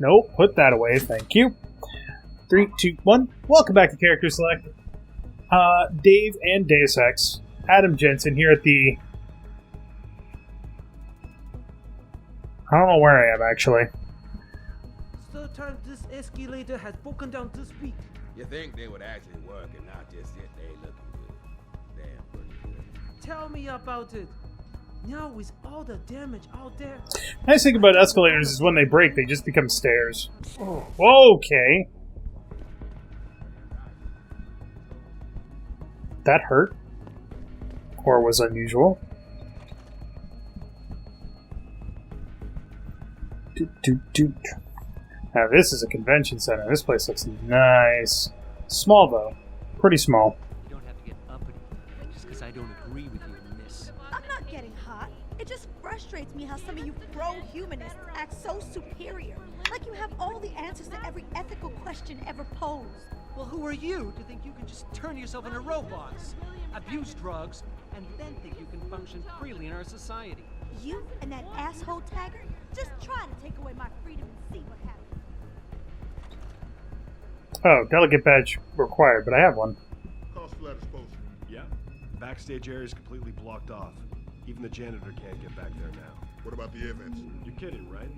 Nope, put that away, thank you. 3, 2, 1. Welcome back to Character Select. Dave and Deus Ex. Adam Jensen here at the... I don't know where I am, actually. Third time this escalator has broken down this week. You think they would actually work and not just sit there looking good? Damn pretty good. Tell me about it. Now with all the damage out there... Nice thing about escalators is when they break, they just become stairs. Oh. Okay. That hurt. Or was unusual. Now this is a convention center. This place looks nice. Small though. Pretty small. You don't have to get uppity just because I don't agree with you in this. I'm not getting hot. It just frustrates me how some of you pro-humanists act so superior. Like you have all the answers to every ethical question ever posed. Well, who are you to think you can just turn yourself into robots, abuse drugs, and then think you can function freely in our society? You and that asshole Taggart just try to take away my freedom and see what happens. Oh, delegate badge required, but I have one. Cost for that exposure. Yeah. Backstage area is completely blocked off. Even the janitor can't get back there now. What about the air vents? You're kidding, right?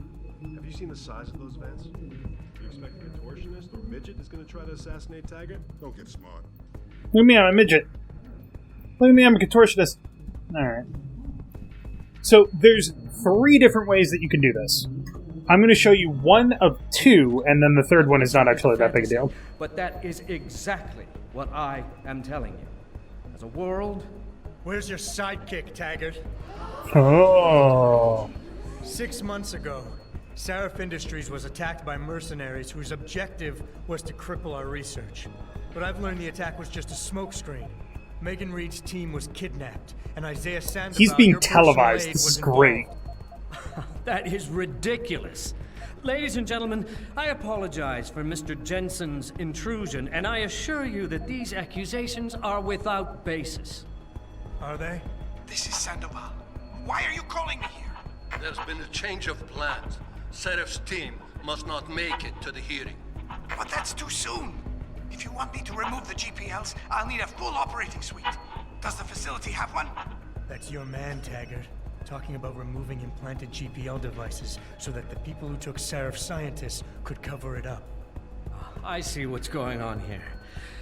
Have you seen the size of those vents? You expect a contortionist or midget is going to try to assassinate Taggart? Don't get smart. Look at me, I'm a midget. Look at me, I'm a contortionist. Alright. So, there's 3 different ways that you can do this. I'm going to show you one of 2, and then the third one is not actually that big a deal. But that is exactly what I am telling you. As a world... Where's your sidekick, Taggart? Oh. 6 months ago, Seraph Industries was attacked by mercenaries whose objective was to cripple our research. But I've learned the attack was just a smokescreen. Megan Reed's team was kidnapped, and Isaiah Sandoval, He's being your personal televised. aide, This was is great. That is ridiculous. Ladies and gentlemen, I apologize for Mr. Jensen's intrusion, and I assure you that these accusations are without basis. Are they? This is Sandoval. Why are you calling me here? There's been a change of plans. Seraph's team must not make it to the hearing. But that's too soon. If you want me to remove the GPLs, I'll need a full operating suite. Does the facility have one? That's your man, Taggart. Talking about removing implanted GPL devices so that the people who took Seraph scientists could cover it up. I see what's going on here.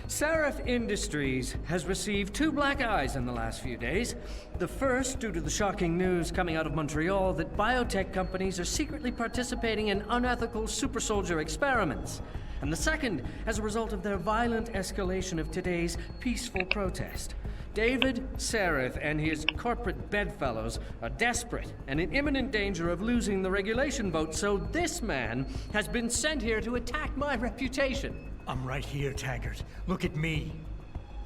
Seraph Industries has received 2 black eyes in the last few days. The first, due to the shocking news coming out of Montreal that biotech companies are secretly participating in unethical super soldier experiments. And the second, as a result of their violent escalation of today's peaceful protest. David Seraph and his corporate bedfellows are desperate and in imminent danger of losing the regulation vote, so this man has been sent here to attack my reputation. I'm right here, Taggart. Look at me.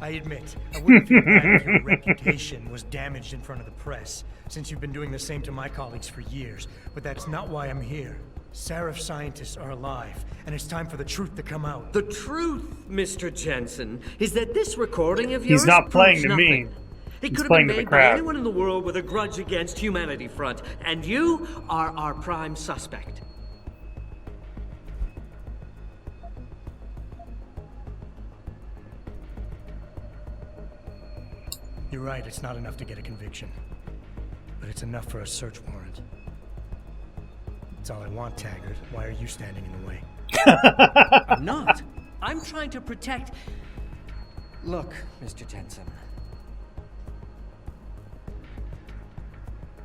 I admit, I wouldn't feel bad if your reputation was damaged in front of the press, since you've been doing the same to my colleagues for years. But that's not why I'm here. Seraph scientists are alive, and it's time for the truth to come out. The truth, Mr. Jensen, is that this recording of yours He's not playing to nothing. me. It He's could have playing been to the made by crowd. anyone in the world with a grudge against Humanity Front, and you are our prime suspect. You're right, it's not enough to get a conviction. But it's enough for a search warrant. That's all I want, Taggart. Why are you standing in the way? I'm not. I'm trying to protect... Look, Mr. Jensen.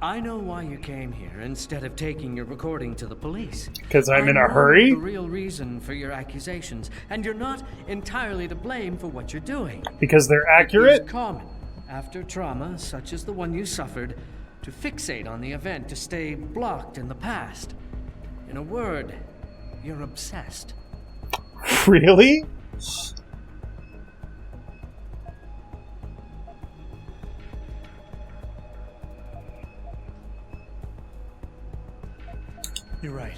I know why you came here instead of taking your recording to the police. Because I'm in a know hurry? the real reason for your accusations, and you're not entirely to blame for what you're doing. Because they're It accurate? is common, after trauma such as the one you suffered, to fixate on the event, to stay blocked in the past. In a word, you're obsessed. Really? You're right.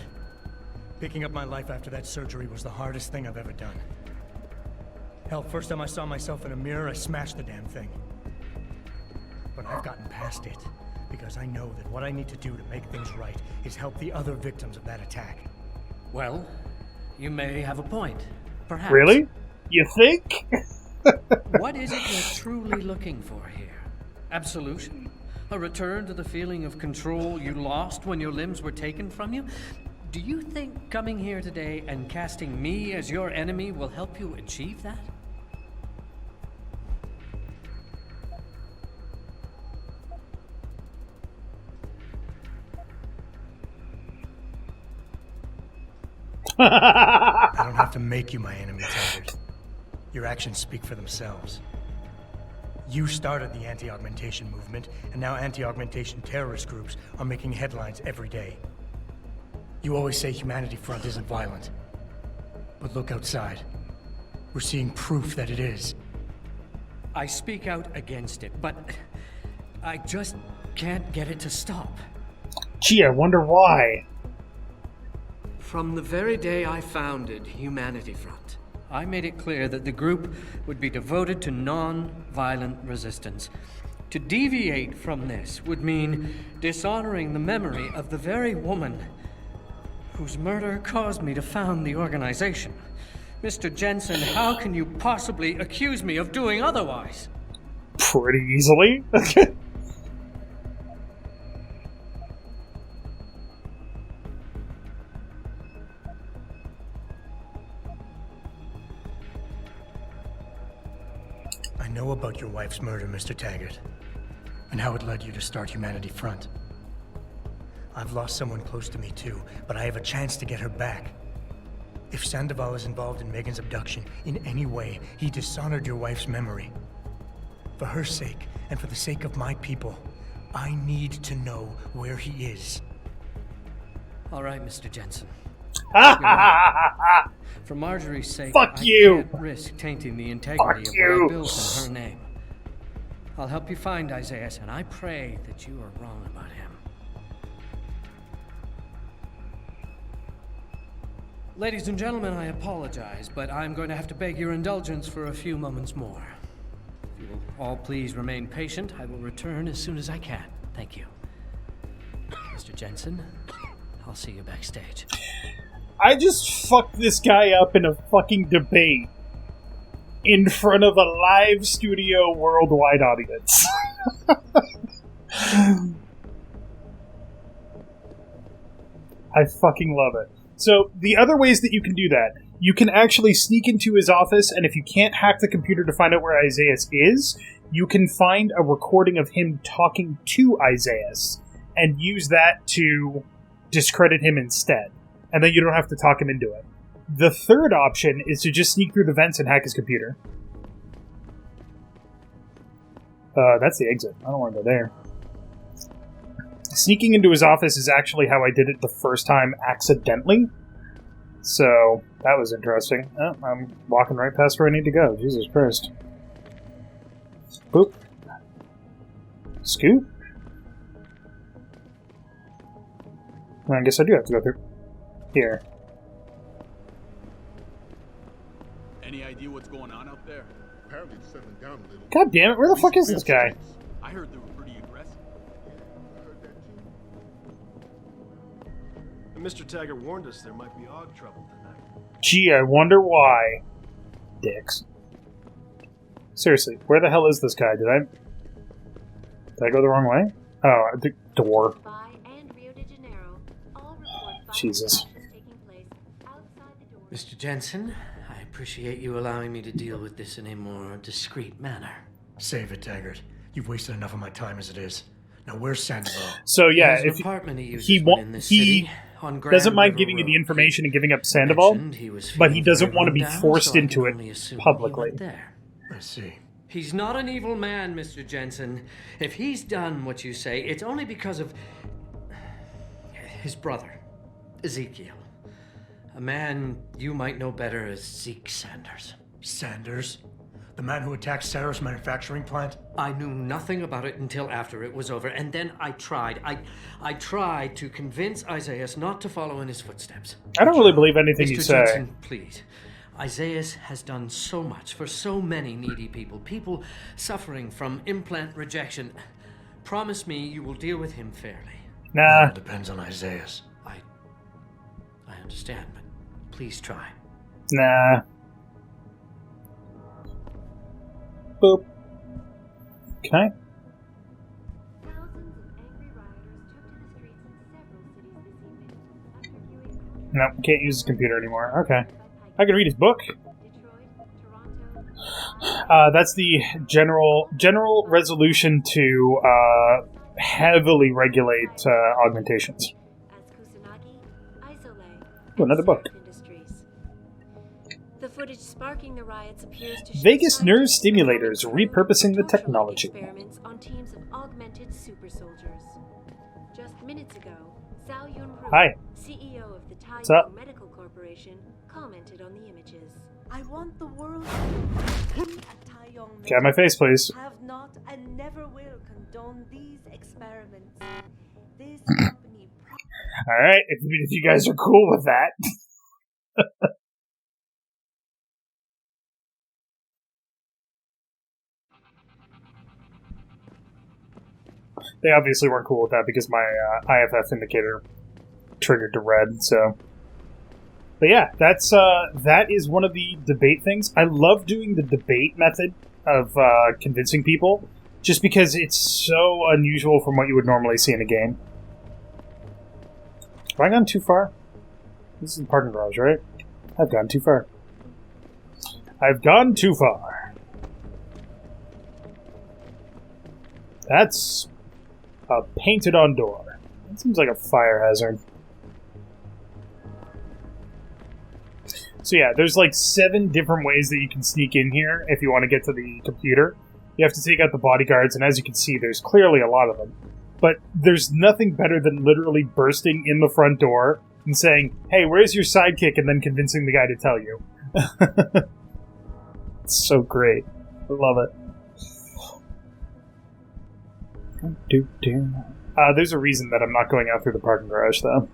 Picking up my life after that surgery was the hardest thing I've ever done. Hell, first time I saw myself in a mirror, I smashed the damn thing. But I've gotten past it, because I know that what I need to do to make things right is help the other victims of that attack. Well, you may have a point. Perhaps. Really? You think? What is it you're truly looking for here? Absolution? A return to the feeling of control you lost when your limbs were taken from you? Do you think coming here today and casting me as your enemy will help you achieve that? I don't have to make you my enemy, Taggart. Your actions speak for themselves. You started the anti-augmentation movement, and now anti-augmentation terrorist groups are making headlines every day. You always say Humanity Front isn't violent. But look outside. We're seeing proof that it is. I speak out against it, but I just can't get it to stop. Gee, I wonder why. From the very day I founded Humanity Front, I made it clear that the group would be devoted to non-violent resistance. To deviate from this would mean dishonoring the memory of the very woman whose murder caused me to found the organization. Mr. Jensen, how can you possibly accuse me of doing otherwise? Pretty easily. I know about your wife's murder, Mr. Taggart, and how it led you to start Humanity Front. I've lost someone close to me too, but I have a chance to get her back. If Sandoval is involved in Megan's abduction in any way, he dishonored your wife's memory. For her sake, and for the sake of my people, I need to know where he is. All right, Mr. Jensen. Ha For Marjorie's sake, Fuck I you. can't risk tainting the integrity Fuck of what you. I built in her name. I'll help you find Isaiah, and I pray that you are wrong about him. Ladies and gentlemen, I apologize, but I'm going to have to beg your indulgence for a few moments more. If you will all please remain patient, I will return as soon as I can. Thank you. Mr. Jensen, I'll see you backstage. I just fucked this guy up in a fucking debate in front of a live studio worldwide audience. I fucking love it. So, the other ways that you can do that, you can actually sneak into his office, and if you can't hack the computer to find out where Isaiah is, you can find a recording of him talking to Isaiah and use that to discredit him instead. And then you don't have to talk him into it. The third option is to just sneak through the vents and hack his computer. That's the exit. I don't want to go there. Sneaking into his office is actually how I did it the first time accidentally. So, that was interesting. Oh, I'm walking right past where I need to go. Jesus Christ. Boop. Scoot. Well, I guess I do have to go through here. Any idea what's going on out there? Apparently it's settling down a little. God damn it, where the fuck is this guy? I heard they were pretty aggressive. I heard that too. And Mr. Taggart warned us there might be odd trouble tonight. Gee, I wonder why. Dicks. Seriously, where the hell is this guy? Did I go the wrong way? Oh, the door. Jesus. Mr. Jensen, I appreciate you allowing me to deal with this in a more discreet manner. Save it, Taggart. You've wasted enough of my time as it is. Now, where's Sandoval? So yeah, He has an if apartment he uses he within this city, on Grand doesn't mind River giving you the Road. information and giving up Sandoval, but he doesn't want to be forced into it publicly. I see. He's not an evil man, Mr. Jensen. If he's done what you say, it's only because of his brother, Ezekiel. A man you might know better as Zeke Sanders. Sanders? The man who attacked Sarah's manufacturing plant? I knew nothing about it until after it was over, and then I tried. I tried to convince Isaiah not to follow in his footsteps. I don't really believe anything Mr. you say. Jensen, please. Isaiah has done so much for so many needy people suffering from implant rejection. Promise me you will deal with him fairly. Nah. It depends on Isaiah. I understand, but Please try. Nah. Boop. Okay. No, can't use his computer anymore. Okay. I can read his book. That's the general resolution to heavily regulate augmentations. Ooh, another book. The footage sparking the riots appears to show Vegas nerve stimulators repurposing the technology. Experiments on teams of augmented super soldiers. Just minutes ago, Zhao Yunru, Hi. CEO of the What's up? Medical Corporation, commented on the images. I want the world to be a Taiyong Get out my face, please. have not and never will condone these experiments. This company Alright, if you guys are cool with that. They obviously weren't cool with that because my IFF indicator triggered to red, so... But yeah, that is one of the debate things. I love doing the debate method of convincing people, just because it's so unusual from what you would normally see in a game. Have I gone too far? This is the parking garage, right? I've gone too far. I've gone too far. That's a painted-on door. That seems like a fire hazard. So yeah, there's like 7 different ways that you can sneak in here if you want to get to the computer. You have to take out the bodyguards, and as you can see, there's clearly a lot of them. But there's nothing better than literally bursting in the front door and saying, hey, where's your sidekick? And then convincing the guy to tell you. It's so great. I love it. There's a reason that I'm not going out through the parking garage, though.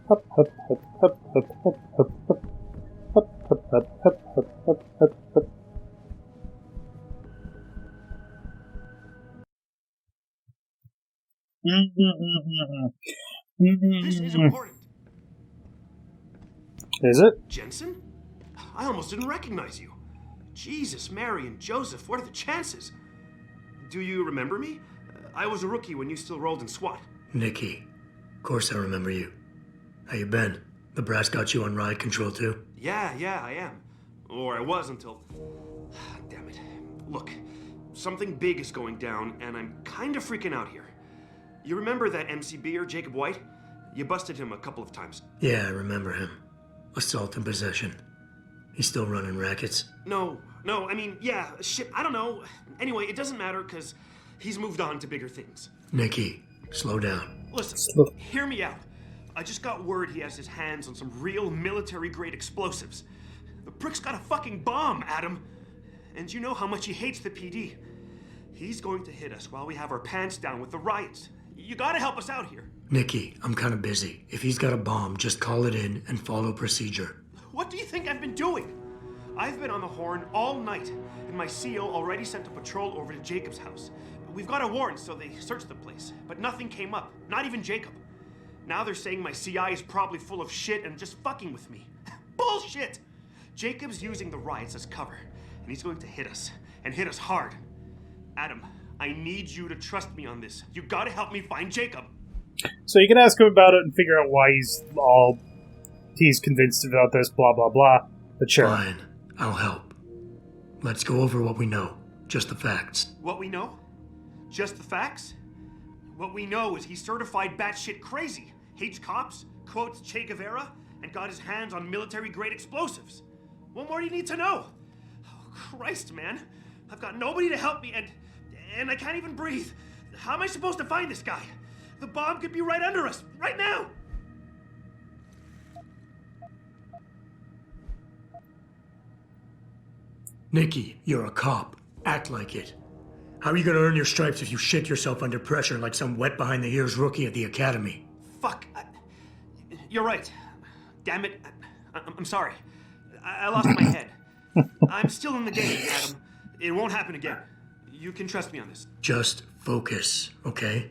Hup, hup, hup, hup, hup, hup, hup, hup. Hup, hup, hup, hup, hup, hup, hup, hup. This is important. Is it? Jensen? I almost didn't recognize you. Jesus, Mary, and Joseph, what are the chances? Do you remember me? I was a rookie when you still rolled in SWAT. Nikki, of course I remember you. How you been? The brass got you on ride control too? Yeah, I am. Or I was until... Damn it. Look, something big is going down, and I'm kind of freaking out here. You remember that MCBer, Jacob White? You busted him a couple of times. Yeah, I remember him. Assault and possession. He's still running rackets? No, I mean, yeah, shit, I don't know. Anyway, it doesn't matter, because he's moved on to bigger things. Nikki, slow down. Listen, hear me out. I just got word he has his hands on some real military-grade explosives. The prick's got a fucking bomb, Adam. And you know how much he hates the PD. He's going to hit us while we have our pants down with the riots. You gotta help us out here. Nikki, I'm kind of busy. If he's got a bomb, just call it in and follow procedure. What do you think I've been doing? I've been on the horn all night, and my CO already sent a patrol over to Jacob's house. We've got a warrant, so they searched the place, but nothing came up, not even Jacob. Now they're saying my CI is probably full of shit and just fucking with me. Bullshit! Jacob's using the riots as cover, and he's going to hit us, and hit us hard. Adam, I need you to trust me on this. You gotta help me find Jacob. So you can ask him about it and figure out why he's convinced about this, blah, blah, blah. But sure. Fine, I'll help. Let's go over what we know. Just the facts. What we know? Just the facts? What we know is he's certified batshit crazy, hates cops, quotes Che Guevara, and got his hands on military-grade explosives. What more do you need to know? Oh, Christ, man. I've got nobody to help me, and I can't even breathe. How am I supposed to find this guy? The bomb could be right under us, right now! Nikki, you're a cop. Act like it. How are you gonna earn your stripes if you shit yourself under pressure like some wet behind the ears rookie at the academy? Fuck. You're right. Damn it. I'm sorry. I lost my head. I'm still in the game, Adam. It won't happen again. You can trust me on this. Just focus, okay?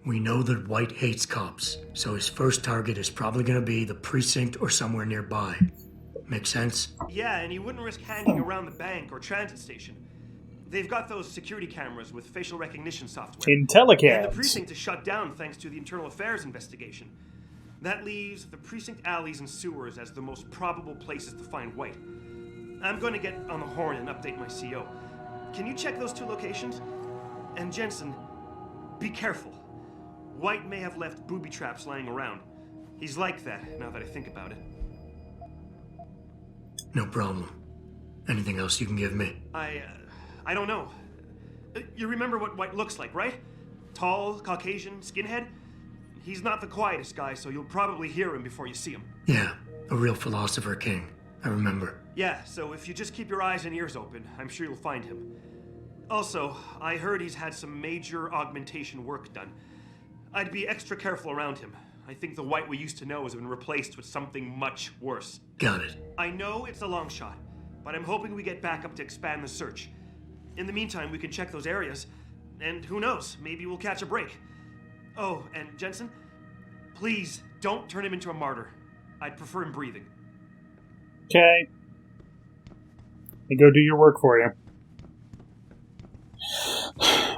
We know that White hates cops, so his first target is probably gonna be the precinct or somewhere nearby. Make sense? Yeah, and he wouldn't risk hanging around the bank or transit station. They've got those security cameras with facial recognition software. Intellicams. And the precinct is shut down thanks to the internal affairs investigation. That leaves the precinct alleys and sewers as the most probable places to find White. I'm going to get on the horn and update my CO. Can you check those two locations? And Jensen, be careful. White may have left booby traps lying around. He's like that, now that I think about it. No problem. Anything else you can give me? I don't know. You remember what White looks like, right? Tall, Caucasian, skinhead? He's not the quietest guy, so you'll probably hear him before you see him. Yeah, a real philosopher king. I remember. Yeah, so if you just keep your eyes and ears open, I'm sure you'll find him. Also, I heard he's had some major augmentation work done. I'd be extra careful around him. I think the White we used to know has been replaced with something much worse. Got it. I know it's a long shot, but I'm hoping we get backup to expand the search. In the meantime, we can check those areas, and who knows, maybe we'll catch a break. Oh, and Jensen, please don't turn him into a martyr. I'd prefer him breathing. Okay. And go do your work for you.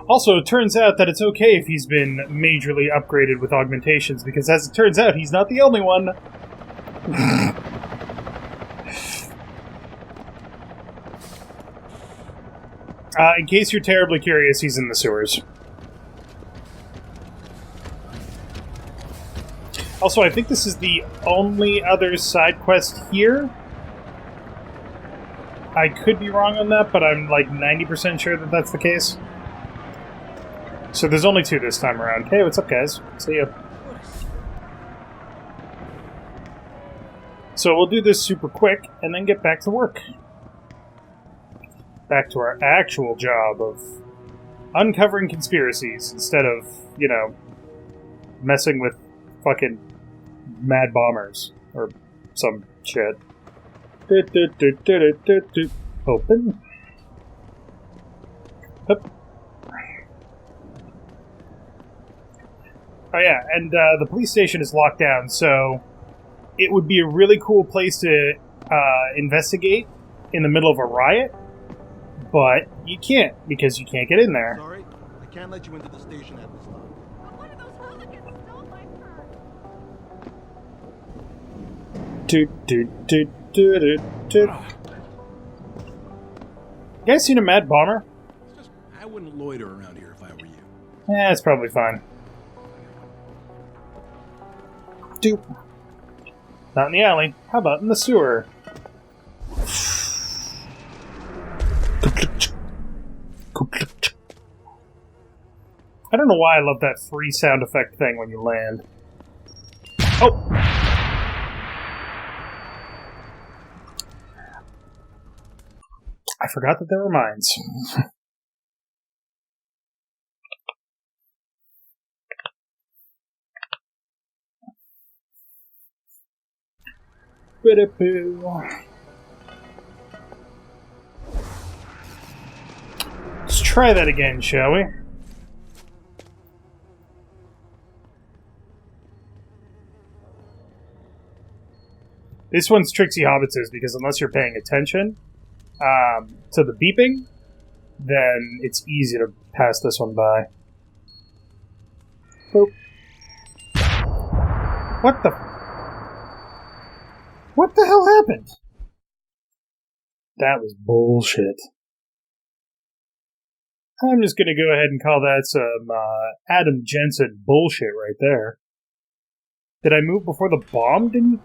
Also, it turns out that it's okay if he's been majorly upgraded with augmentations, because as it turns out, he's not the only one. In case you're terribly curious, he's in the sewers. Also, I think this is the only other side quest here. I could be wrong on that, but I'm like 90% sure that that's the case. So there's only 2 this time around. Hey, what's up, guys? See ya. So we'll do this super quick, and then get back to work. Back to our actual job of uncovering conspiracies instead of, you know, messing with fucking mad bombers or some shit. Open. Hup. Oh yeah, and the police station is locked down, so it would be a really cool place to investigate in the middle of a riot, but you can't, because you can't get in there. Sorry, I can't let you into the station at this time. One of those hooligans stole my purse. You guys seen a mad bomber? I wouldn't loiter around here if I were you. Yeah, it's probably fine. Doop. Not in the alley. How about in the sewer? I don't know why I love that free sound effect thing when you land. Oh! I forgot that there were mines. Let's try that again, shall we? This one's Trixie Hobbitses because unless you're paying attention to the beeping, then it's easy to pass this one by. Boop. What the hell happened? That was bullshit. I'm just gonna go ahead and call that some Adam Jensen bullshit right there. Did I move before the bomb didn't?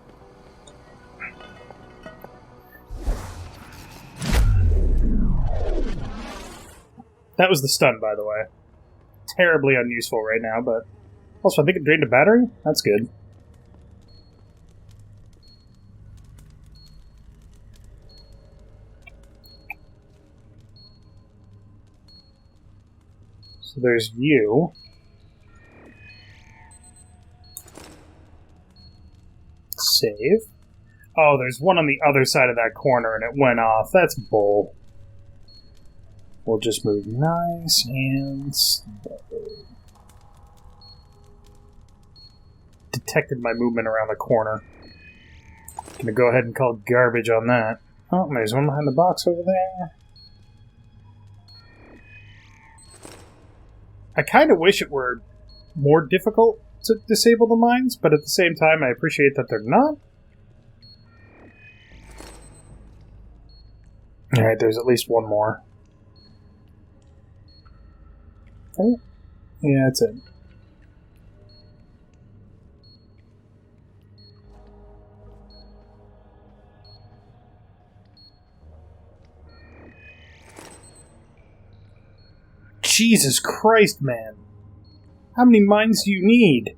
That was the stun, by the way. Terribly unuseful right now, but... Also, I think it drained a battery? That's good. So there's you. Save. Oh, there's one on the other side of that corner and it went off. That's bull. We'll just move nice and slow. Detected my movement around the corner. Gonna go ahead and call garbage on that. Oh, there's one behind the box over there. I kind of wish it were more difficult to disable the mines, but at the same time, I appreciate that they're not. Alright, there's at least one more. Oh, yeah, that's it. Jesus Christ, man. How many mines do you need?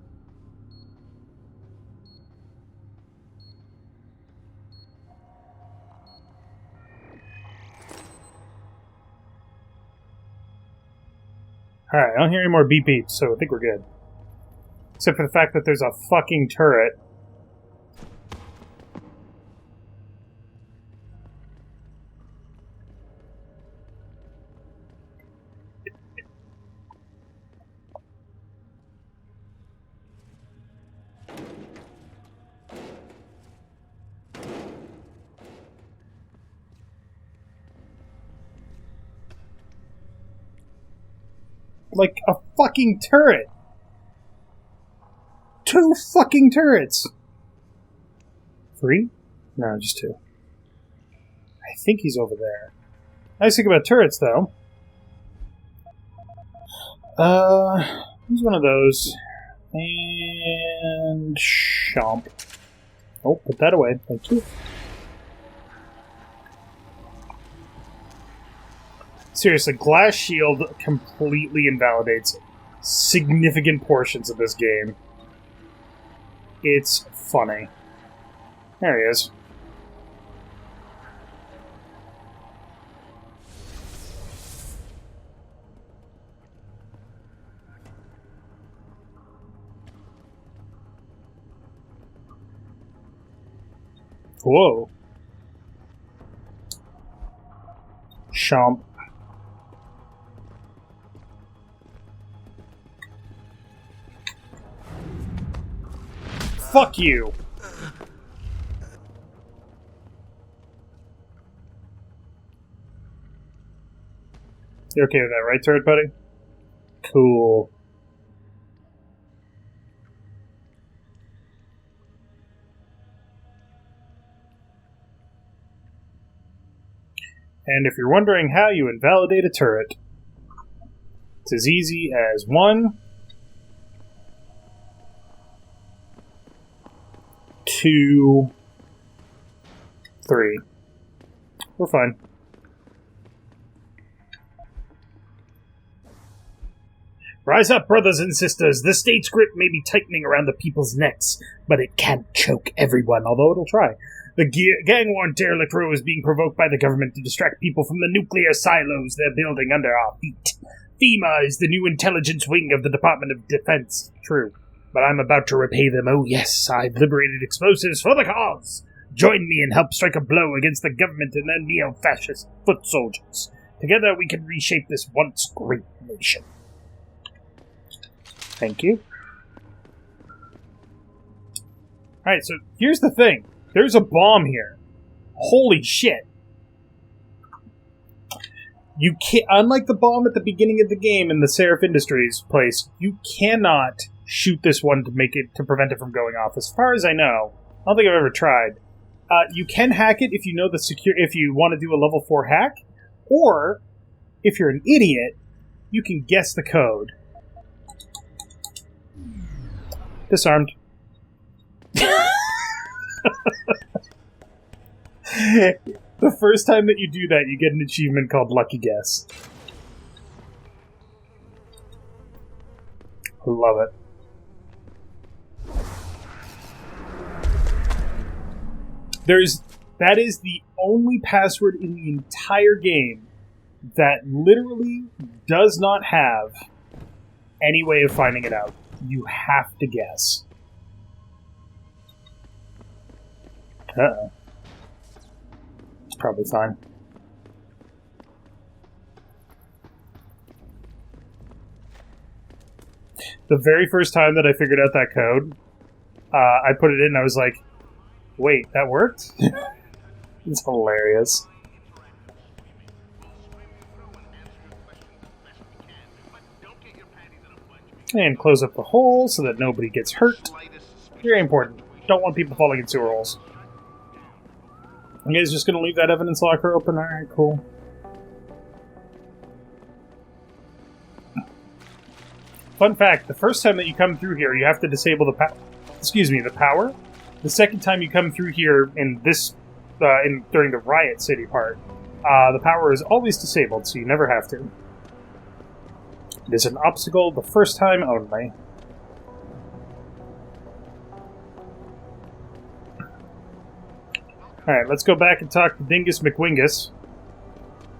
Alright, I don't hear any more beep beeps, so I think we're good. Except for the fact that there's a fucking turret. Like a fucking turret. 2 fucking turrets. 3? No, just 2. I think he's over there. Nice thing about turrets, though. He's one of those. And chomp. Oh, put that away. Thank you. Seriously, Glass Shield completely invalidates significant portions of this game. It's funny. There he is. Whoa. Chomp. Fuck you! You okay with that, right, turret buddy? Cool. And if you're wondering how you invalidate a turret, it's as easy as 1, 2, 3. We're fine. Rise up, brothers and sisters. The state's grip may be tightening around the people's necks, but it can't choke everyone, although it'll try. The gang-worn derelict row is being provoked by the government to distract people from the nuclear silos they're building under our feet. FEMA is the new intelligence wing of the Department of Defense. True. But I'm about to repay them. Oh yes, I've liberated explosives for the cause. Join me and help strike a blow against the government and their neo-fascist foot soldiers. Together we can reshape this once great nation. Thank you. Alright, so here's the thing. There's a bomb here. Holy shit. You can't, unlike the bomb at the beginning of the game in the Seraph Industries place, you cannot shoot this one to prevent it from going off. As far as I know, I don't think I've ever tried. You can hack it if you know if you want to do a level 4 hack, or if you're an idiot, you can guess the code. Disarmed. The first time that you do that, you get an achievement called Lucky Guess. I love it. That is the only password in the entire game that literally does not have any way of finding it out. You have to guess. Uh-oh. It's probably fine. The very first time that I figured out that code, I put it in and I was like, wait, that worked? It's hilarious. And close up the hole so that nobody gets hurt. Very important. Don't want people falling in sewer holes. You guys just gonna leave that evidence locker open? Alright, cool. Fun fact, the first time that you come through here, you have to disable the power. The second time you come through here in this, during the Riot City part, the power is always disabled, so you never have to. It is an obstacle the first time only. Alright, let's go back and talk to Dingus McWingus.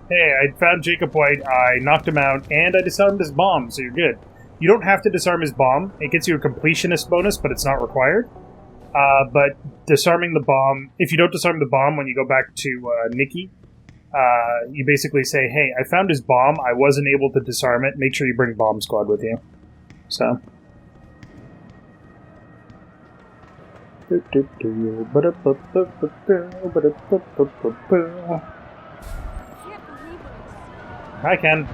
Hey, I found Jacob White, I knocked him out, and I disarmed his bomb, so you're good. You don't have to disarm his bomb. It gets you a completionist bonus, but it's not required. But disarming the bomb... If you don't disarm the bomb when you go back to Nikki, you basically say, hey, I found his bomb, I wasn't able to disarm it, make sure you bring Bomb Squad with you. So... Hi, Ken.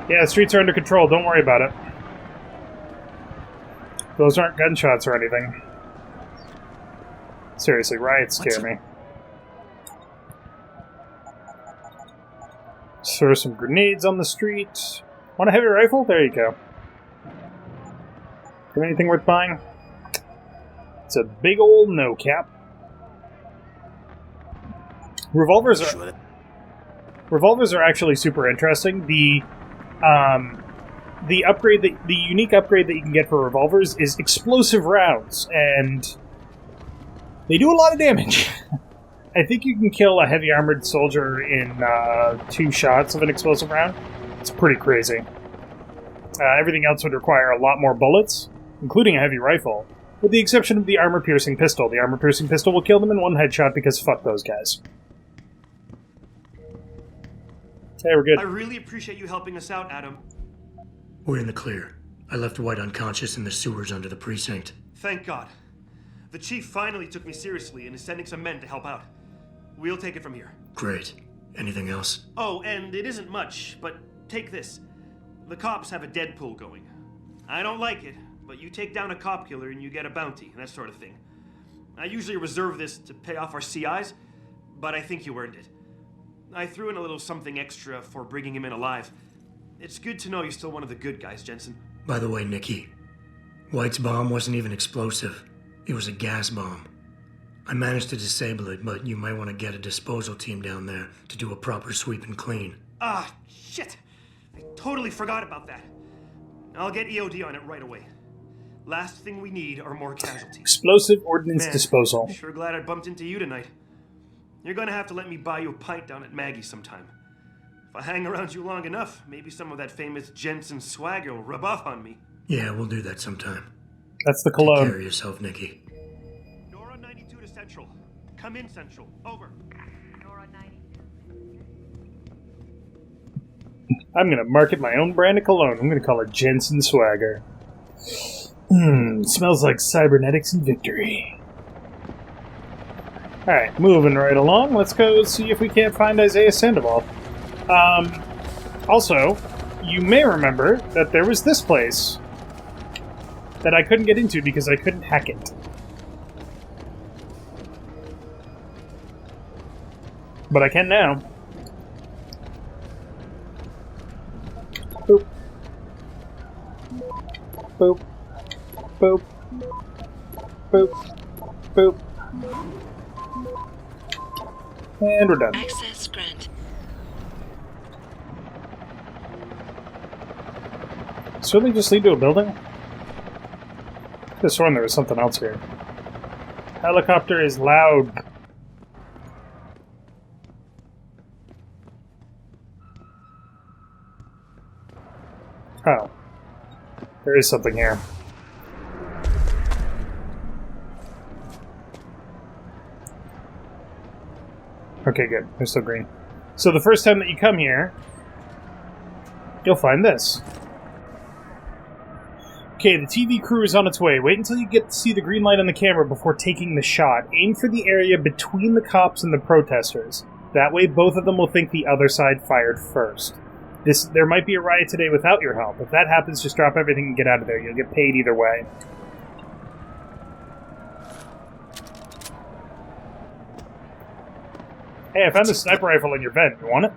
Yeah, the streets are under control, don't worry about it. Those aren't gunshots or anything. Seriously, riots scare me. Throw some grenades on the street. Want a heavy rifle? There you go. Have anything worth buying? It's a big old no cap. Revolvers are actually super interesting. The upgrade the unique upgrade that you can get for revolvers is explosive rounds, and they do a lot of damage. I think you can kill a heavy armored soldier in 2 shots of an explosive round. It's pretty crazy. Everything else would require a lot more bullets, including a heavy rifle, with the exception of the armor-piercing pistol. The armor-piercing pistol will kill them in 1 headshot because fuck those guys. Hey, we're good. I really appreciate you helping us out, Adam. We're in the clear. I left White unconscious in the sewers under the precinct. Thank God. The chief finally took me seriously and is sending some men to help out. We'll take it from here. Great. Anything else? Oh, and it isn't much, but take this. The cops have a Deadpool going. I don't like it, but you take down a cop killer and you get a bounty, that sort of thing. I usually reserve this to pay off our CIs, but I think you earned it. I threw in a little something extra for bringing him in alive. It's good to know you're still one of the good guys, Jensen. By the way, Nikki, White's bomb wasn't even explosive. It was a gas bomb. I managed to disable it, but you might want to get a disposal team down there to do a proper sweep and clean. Ah, shit! I totally forgot about that. I'll get EOD on it right away. Last thing we need are more casualties. Explosive ordnance disposal. Sure glad I bumped into you tonight. You're gonna have to let me buy you a pint down at Maggie's sometime. If I hang around you long enough, maybe some of that famous Jensen swagger will rub off on me. Yeah, we'll do that sometime. That's the cologne. Take care of yourself, Nikki. Nora 92 to Central. Come in, Central. Over. Nora 92. I'm gonna market my own brand of cologne. I'm gonna call it Jensen Swagger. Smells like cybernetics and victory. Alright, moving right along. Let's go see if we can't find Isaiah Sandoval. Also, you may remember that there was this place that I couldn't get into because I couldn't hack it. But I can now. Boop. Boop. Boop. Boop. Boop. And we're done. Access grant. So they just lead to a building? I could have sworn there was something else here. Helicopter is loud. Oh. There is something here. Okay, good. They're still green. So the first time that you come here, you'll find this. Okay, the TV crew is on its way. Wait until you get to see the green light on the camera before taking the shot. Aim for the area between the cops and the protesters. That way both of them will think the other side fired first. There might be a riot today without your help. If that happens, just drop everything and get out of there. You'll get paid either way. Hey, I found this sniper rifle in your vent. You want it?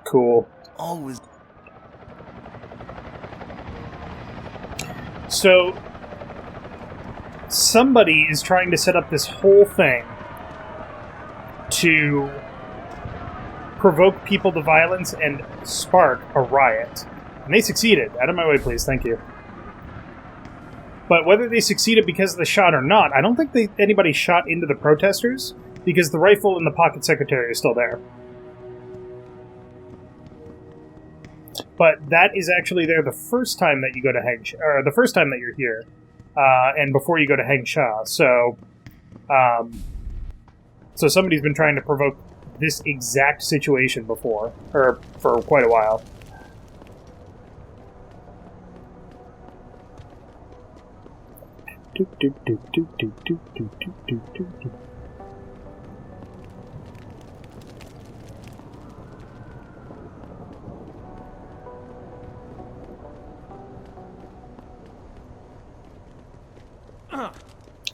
Cool. Always. So, somebody is trying to set up this whole thing to provoke people to violence and spark a riot. And they succeeded. Out of my way, please. Thank you. But whether they succeeded because of the shot or not, I don't think anybody shot into the protesters, because the rifle in the pocket secretary is still there. But that is actually there the first time that you go to or the first time that you're here, and before you go to Hang Sha. So, so somebody's been trying to provoke this exact situation before, or for quite a while.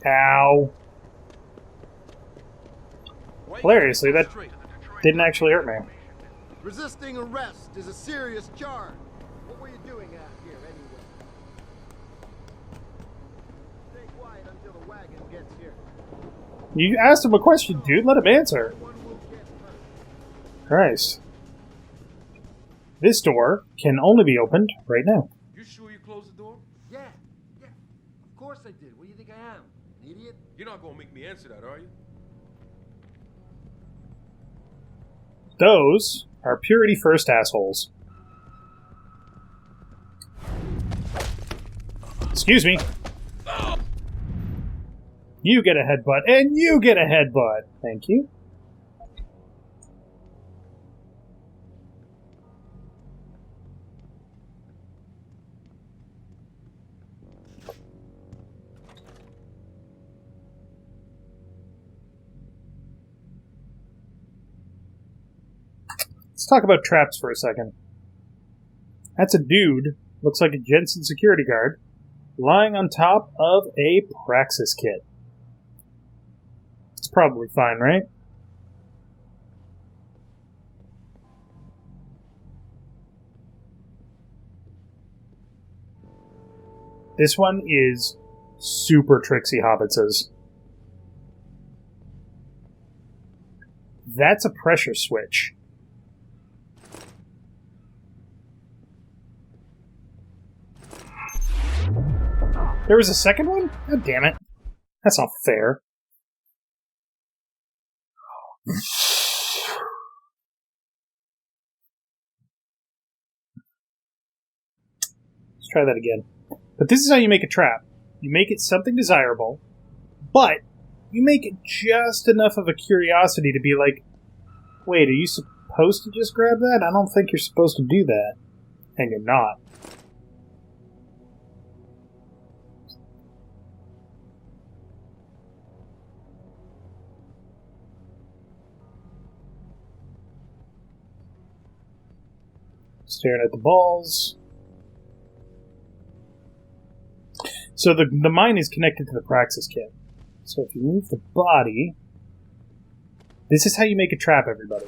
Ow. Hilariously, that didn't actually hurt me. Resisting arrest is a serious charge. What were you doing out here anyway? Stay quiet until the wagon gets here. You asked him a question, dude. Let him answer. Christ. This door can only be opened right now. You sure you closed the door? Yeah. Of course I did. What do you think I am? An idiot? You're not gonna make me answer that, are you? Those are Purity First assholes. Excuse me. You get a headbutt, and you get a headbutt. Thank you. Let's talk about traps for a second. That's a dude, looks like a Jensen security guard, lying on top of a Praxis kit. It's probably fine, right? This one is super Trixie Hobbitses. That's a pressure switch. There was a second one? God damn it. That's not fair. Let's try that again. But this is how you make a trap. You make it something desirable, but you make it just enough of a curiosity to be like, wait, are you supposed to just grab that? I don't think you're supposed to do that. And you're not. Staring at the balls. So the mine is connected to the Praxis kit. So if you move the body... This is how you make a trap, everybody.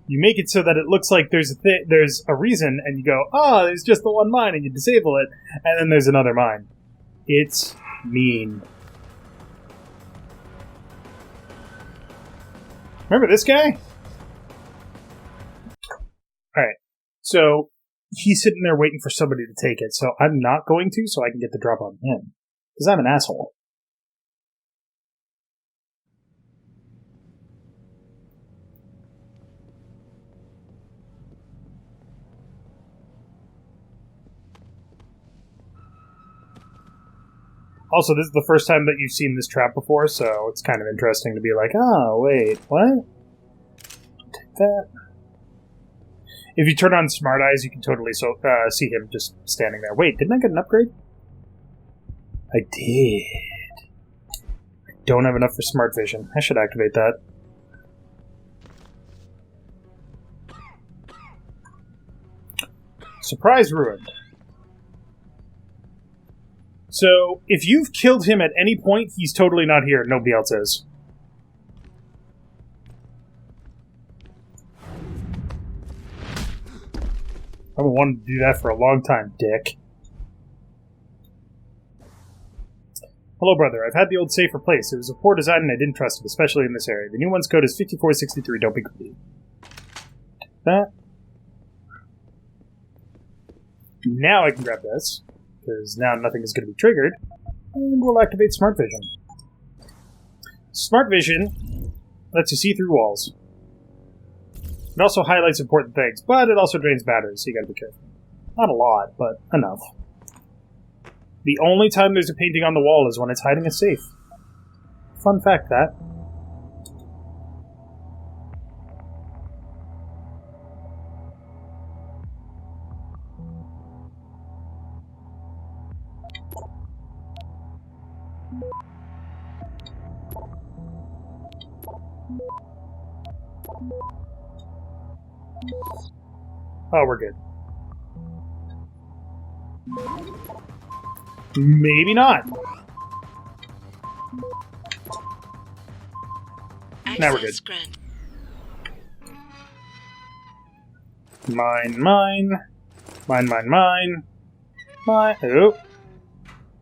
You make it so that it looks like there's a reason, and you go, oh, there's just the one mine, and you disable it, and then there's another mine. It's mean. Remember this guy? Alright. So, he's sitting there waiting for somebody to take it, so I'm not going to, so I can get the drop on him. Because I'm an asshole. Also, this is the first time that you've seen this trap before, so it's kind of interesting to be like, oh, wait, what? Take that. If you turn on Smart Eyes, you can totally see him just standing there. Wait, didn't I get an upgrade? I did. I don't have enough for Smart Vision. I should activate that. Surprise ruined. So, if you've killed him at any point, he's totally not here. Nobody else is. I've been wanting to do that for a long time, dick. Hello, brother. I've had the old safe replaced. It was a poor design and I didn't trust it, especially in this area. The new one's code is 5463. Don't be greedy. That. Now I can grab this, because now nothing is going to be triggered, and we'll activate Smart Vision. Smart Vision lets you see through walls. It also highlights important things, but it also drains batteries, so you gotta be careful. Not a lot, but enough. The only time there's a painting on the wall is when it's hiding a safe. Fun fact, that. Oh, we're good. Maybe not. Now we're good. Mine. Mine. Oh.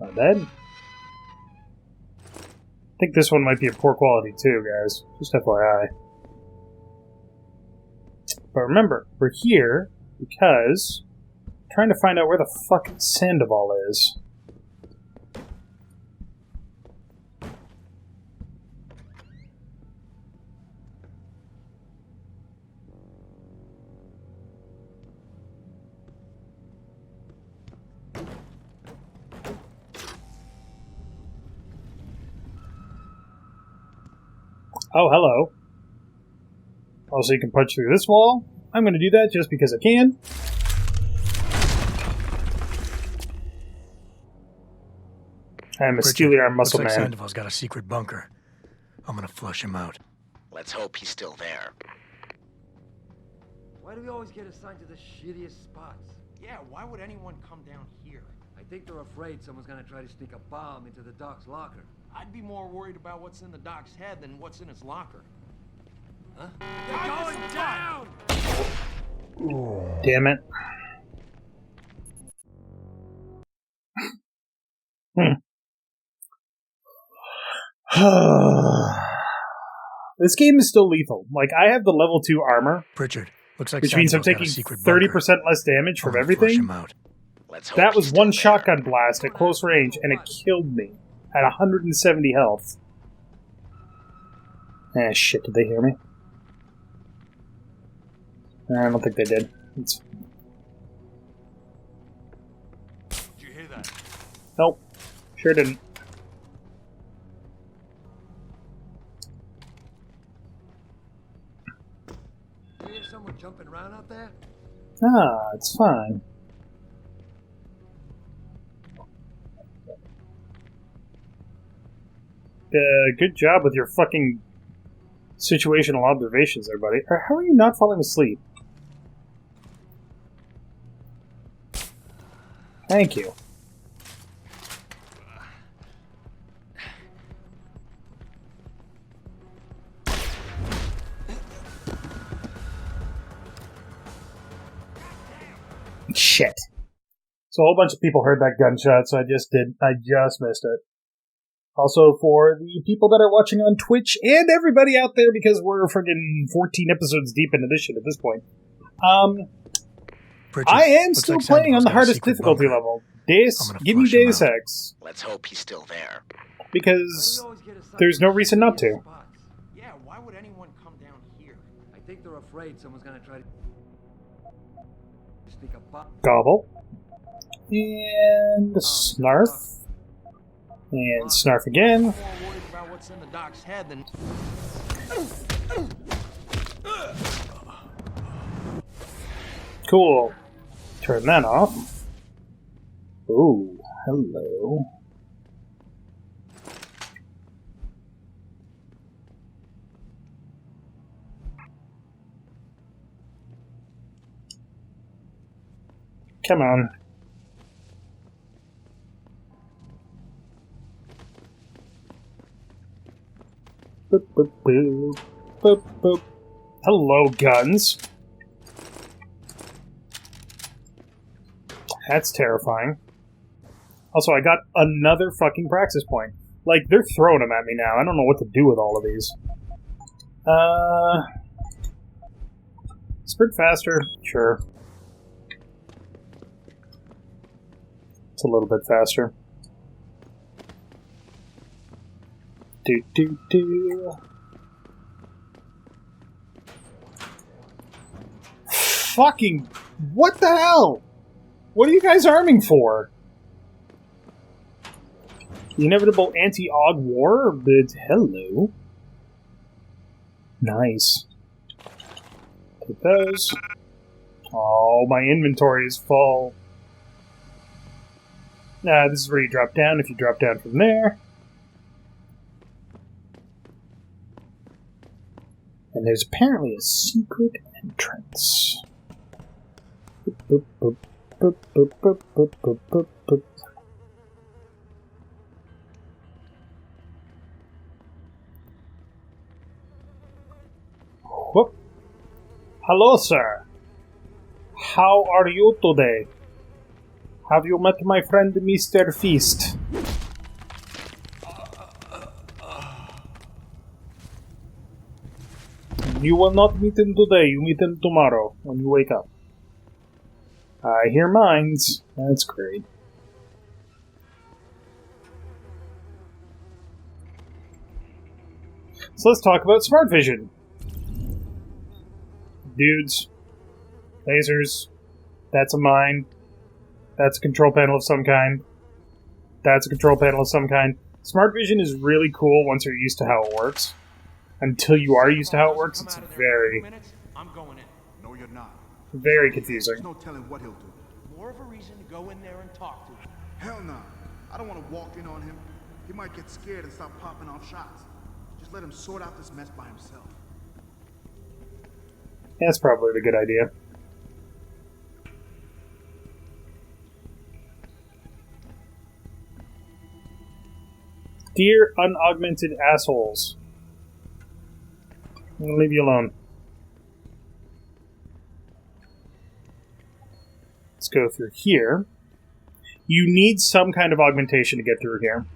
Not bad. I think this one might be of poor quality too, guys. Just FYI. But remember, we're here because I'm trying to find out where the fucking Sandoval is. Oh, hello. Also, you can punch through this wall. I'm going to do that just because I can. I'm a steely arm muscle man. Looks like Sandoval's got a secret bunker. I'm going to flush him out. Let's hope he's still there. Why do we always get assigned to the shittiest spots? Yeah, why would anyone come down here? I think they're afraid someone's gonna try to sneak a bomb into the Doc's locker. I'd be more worried about what's in the Doc's head than what's in his locker. Huh? They're going down! Damn it. This game is still lethal. Like, I have the level 2 armor. Pritchard, looks like which means I'm taking 30% less damage from everything. That was one shotgun blast at close range, and it killed me at 170 health. Ah, shit, did they hear me? I don't think they did. Did you hear that? Nope. Sure didn't. You hear someone jumping around out there? Ah, it's fine. Good job with your fucking situational observations there, buddy. How are you not falling asleep? Thank you. Shit. So a whole bunch of people heard that gunshot, so I just missed it. Also, for the people that are watching on Twitch and everybody out there, because we're friggin' 14 episodes deep into this shit at this point. I am still playing on the hardest difficulty level. Deus, give me Deus Ex. Let's hope he's still there. Because there's no reason not to. Yeah, why would anyone come down here? I think they're afraid someone's gonna try to sneak a bomb. Gobble. And Snarf. And Snarf again. More worried about what's in the Doc's head than... Cool. Turn that off. Ooh, hello. Come on. Boop, boop, boop. Boop, boop. Hello, guns. That's terrifying. Also, I got another fucking praxis point. Like, they're throwing them at me now. I don't know what to do with all of these. Sprint faster? Sure. It's a little bit faster. Do. Fucking... What the hell? What are you guys arming for? The inevitable anti-aug war? But hello. Nice. Take those. Oh, my inventory is full. Nah, this is where you drop down if you drop down from there. And there's apparently a secret entrance. Boop, boop, boop, boop, boop, boop, boop, boop, boop. Whoop. Hello, sir. How are you today? Have you met my friend Mr. Feast? You will not meet him today, you meet him tomorrow when you wake up. I hear mines. That's great. So let's talk about smart vision. Dudes. Lasers. That's a mine. That's a control panel of some kind. That's a control panel of some kind. Smart vision is really cool once you're used to how it works. Until you are used to how it works, it's very... I'm going in. No, you're not. Very confusing. There's no telling what he'll do. More of a reason to go in there and talk to him. Hell no. I don't want to walk in on him. He might get scared and start popping off shots. Just let him sort out this mess by himself. That's probably the good idea. Dear unaugmented assholes. I'm gonna leave you alone. Let's go through here. You need some kind of augmentation to get through here.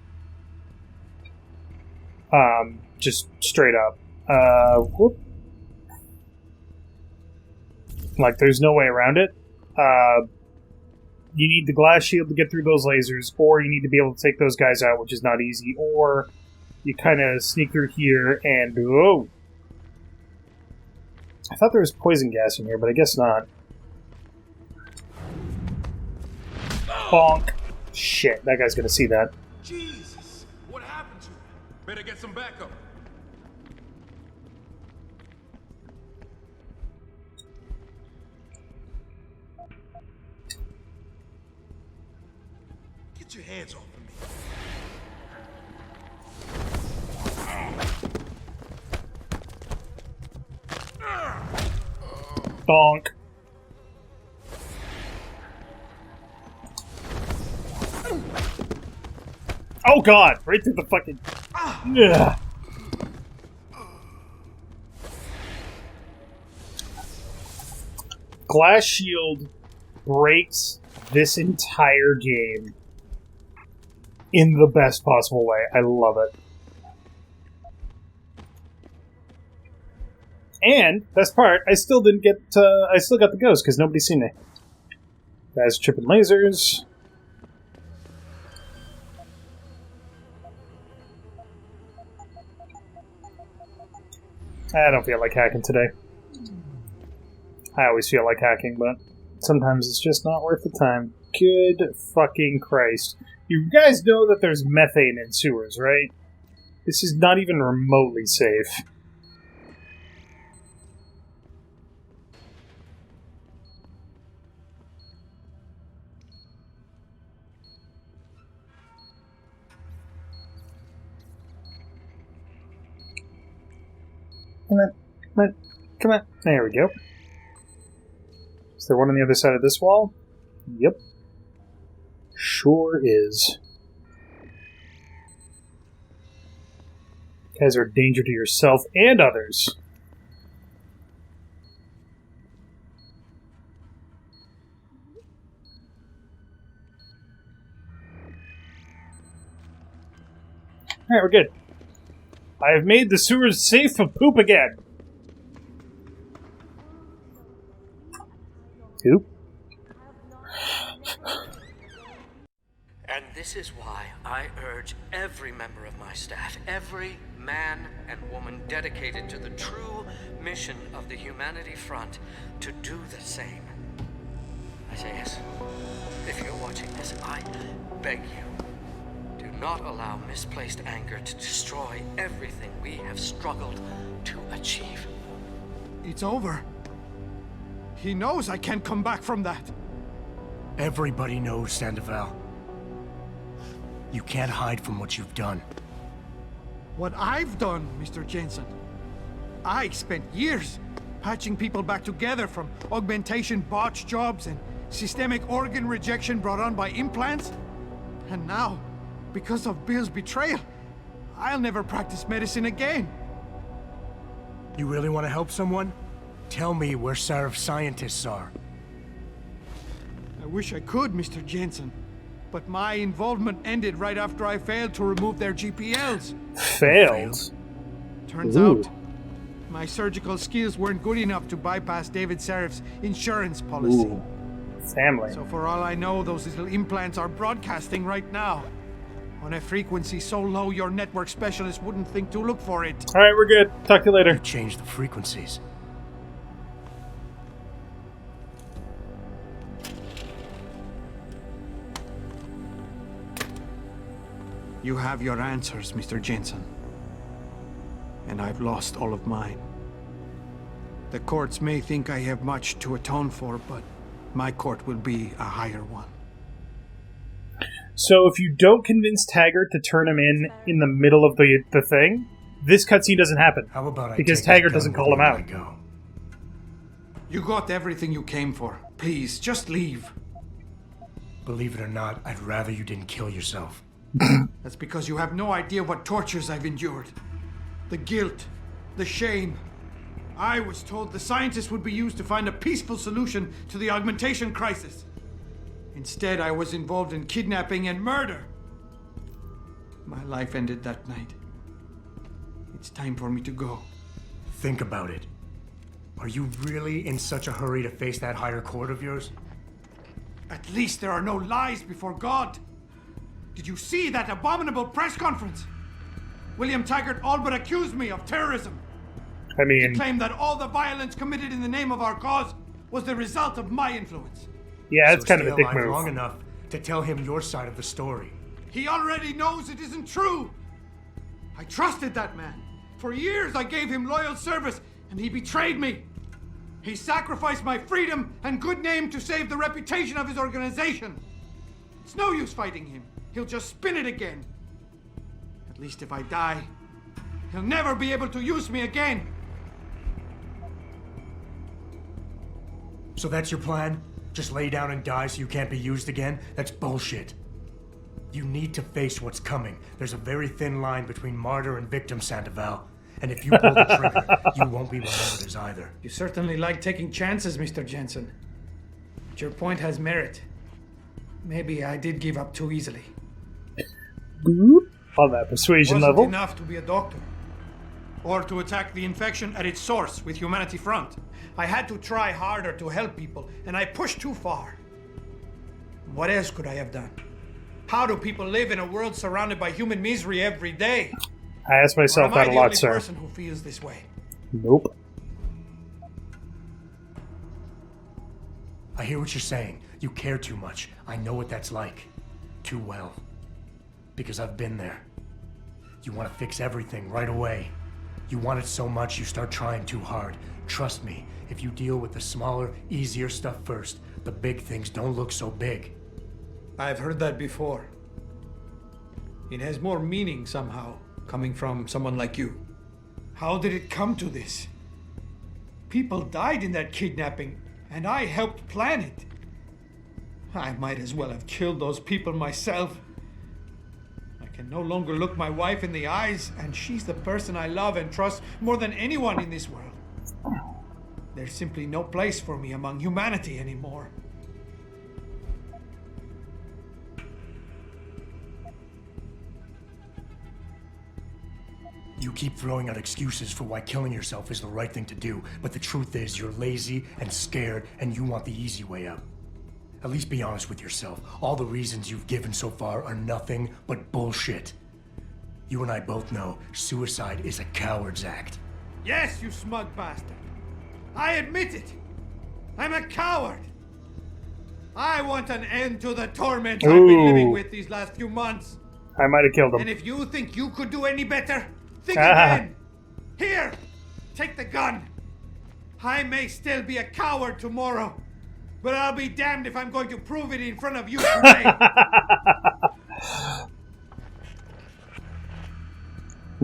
Just straight up. Whoop. Like, there's no way around it. You need the glass shield to get through those lasers, or you need to be able to take those guys out, which is not easy, or you kind of sneak through here and... Whoa! I thought there was poison gas in here, but I guess not. Bonk. Shit, that guy's gonna see that. Jesus! What happened to him? Better get some backup. Get your hands off of me. Bonk. Oh god! Right through the fucking... Ugh. Glass shield breaks this entire game in the best possible way. I love it. And, best part, I still didn't get, I still got the ghost, because nobody's seen me. Guys tripping lasers. I don't feel like hacking today. I always feel like hacking, but sometimes it's just not worth the time. Good fucking Christ. You guys know that there's methane in sewers, right? This is not even remotely safe. Come on. Come on. Come on. There we go. Is there one on the other side of this wall? Yep. Sure is. You guys are a danger to yourself and others. Alright, we're good. I have made the sewers safe for poop again. Poop? And this is why I urge every member of my staff, every man and woman dedicated to the true mission of the Humanity Front, to do the same. I say yes. If you're watching this, I beg you, do not allow misplaced anger to destroy everything we have struggled to achieve. It's over. He knows I can't come back from that. Everybody knows, Sandoval. You can't hide from what you've done. What I've done, Mr. Jensen. I spent years patching people back together from augmentation botch jobs and systemic organ rejection brought on by implants. And now, because of Bill's betrayal, I'll never practice medicine again. You really want to help someone? Tell me where Seraph's scientists are. I wish I could, Mr. Jensen. But my involvement ended right after I failed to remove their GPLs. Failed? Turns out, my surgical skills weren't good enough to bypass David Seraph's insurance policy. Ooh. Family. So for all I know, those little implants are broadcasting right now. On a frequency so low your network specialist wouldn't think to look for it. Alright, we're good. Talk to you later. Change the frequencies. You have your answers, Mr. Jensen. And I've lost all of mine. The courts may think I have much to atone for, but my court will be a higher one. So if you don't convince Taggart to turn him in the middle of the thing, this cutscene doesn't happen. How about because Taggart doesn't call him out. You got everything you came for. Please, just leave. Believe it or not, I'd rather you didn't kill yourself. That's because you have no idea what tortures I've endured. The guilt, the shame. I was told the scientists would be used to find a peaceful solution to the augmentation crisis. Instead, I was involved in kidnapping and murder. My life ended that night. It's time for me to go. Think about it. Are you really in such a hurry to face that higher court of yours? At least there are no lies before God. Did you see that abominable press conference? William Taggart all but accused me of terrorism. I mean... He claimed that all the violence committed in the name of our cause was the result of my influence. Yeah, it's kind of a dick move. Long enough to tell him your side of the story. He already knows it isn't true. I trusted that man. For years I gave him loyal service, and he betrayed me. He sacrificed my freedom and good name to save the reputation of his organization. It's no use fighting him. He'll just spin it again. At least if I die, he'll never be able to use me again. So that's your plan? Just lay down and die so you can't be used again? That's bullshit. You need to face what's coming. There's a very thin line between martyr and victim, Sandoval. And if you pull the trigger, you won't be remembered as either. You certainly like taking chances, Mr. Jensen. But your point has merit. Maybe I did give up too easily. On that persuasion Wasn't level. enough to be a doctor. Or to attack the infection at its source with Humanity Front. I had to try harder to help people, and I pushed too far. What else could I have done? How do people live in a world surrounded by human misery every day? I ask myself that a lot, sir. Am I the only person who feels this way? Nope. I hear what you're saying. You care too much. I know what that's like. Too well. Because I've been there. You want to fix everything right away. You want it so much you start trying too hard. Trust me, if you deal with the smaller, easier stuff first, the big things don't look so big. I've heard that before. It has more meaning somehow, coming from someone like you. How did it come to this? People died in that kidnapping, and I helped plan it. I might as well have killed those people myself. I can no longer look my wife in the eyes, and she's the person I love and trust more than anyone in this world. There's simply no place for me among humanity anymore. You keep throwing out excuses for why killing yourself is the right thing to do, but the truth is you're lazy and scared and you want the easy way out. At least be honest with yourself. All the reasons you've given so far are nothing but bullshit. You and I both know suicide is a coward's act. Yes, you smug bastard. I admit it. I'm a coward. I want an end to the torment I've been living with these last few months. I might have killed him. And if you think you could do any better, think again. Here, take the gun. I may still be a coward tomorrow, but I'll be damned if I'm going to prove it in front of you today.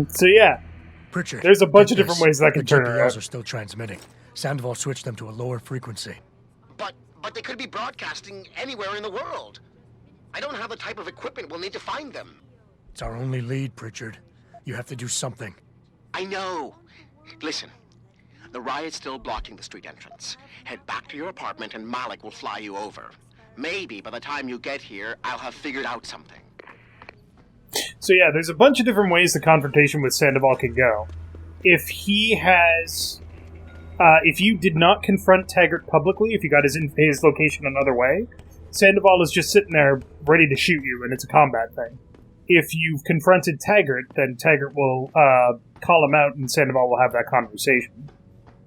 So yeah, Pritchard, there's a bunch of different ways that can turn The around. GPLs are still transmitting. Sandoval switched them to a lower frequency. But they could be broadcasting anywhere in the world. I don't have the type of equipment we'll need to find them. It's our only lead, Pritchard. You have to do something. I know. Listen, the riot's still blocking the street entrance. Head back to your apartment and Malik will fly you over. Maybe by the time you get here, I'll have figured out something. So yeah, there's a bunch of different ways the confrontation with Sandoval can go. If he has... if you did not confront Taggart publicly, if you got his location another way, Sandoval is just sitting there ready to shoot you, and it's a combat thing. If you've confronted Taggart, then Taggart will call him out, and Sandoval will have that conversation.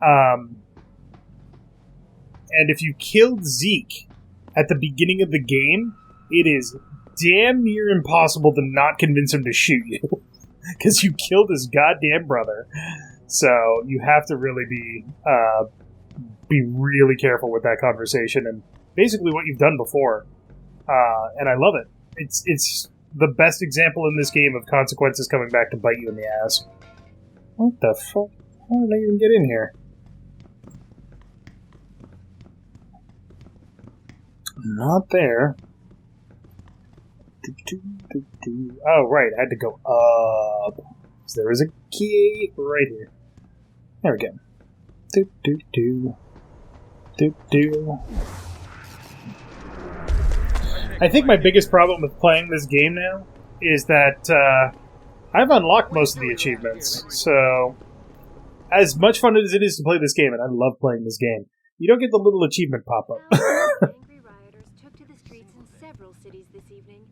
And if you killed Zeke at the beginning of the game, it is damn near impossible to not convince him to shoot you, because you killed his goddamn brother. So you have to really be really careful with that conversation, and basically what you've done before. And I love it. It's the best example in this game of consequences coming back to bite you in the ass. What the fuck? How did I even get in here? Not there. Oh, right. I had to go up. So there was a key right here. There we go. I think my biggest problem with playing this game now is that I've unlocked most of the achievements. So, as much fun as it is to play this game, and I love playing this game, you don't get the little achievement pop-up.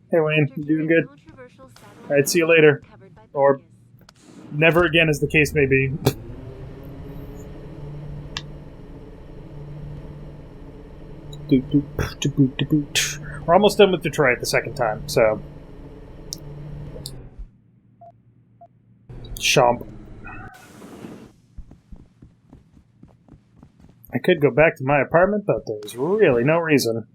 Hey Wayne, you doing good? Alright, see you later. Or never again, as the case may be. We're almost done with Detroit the second time, so... Chomp. I could go back to my apartment, but there's really no reason.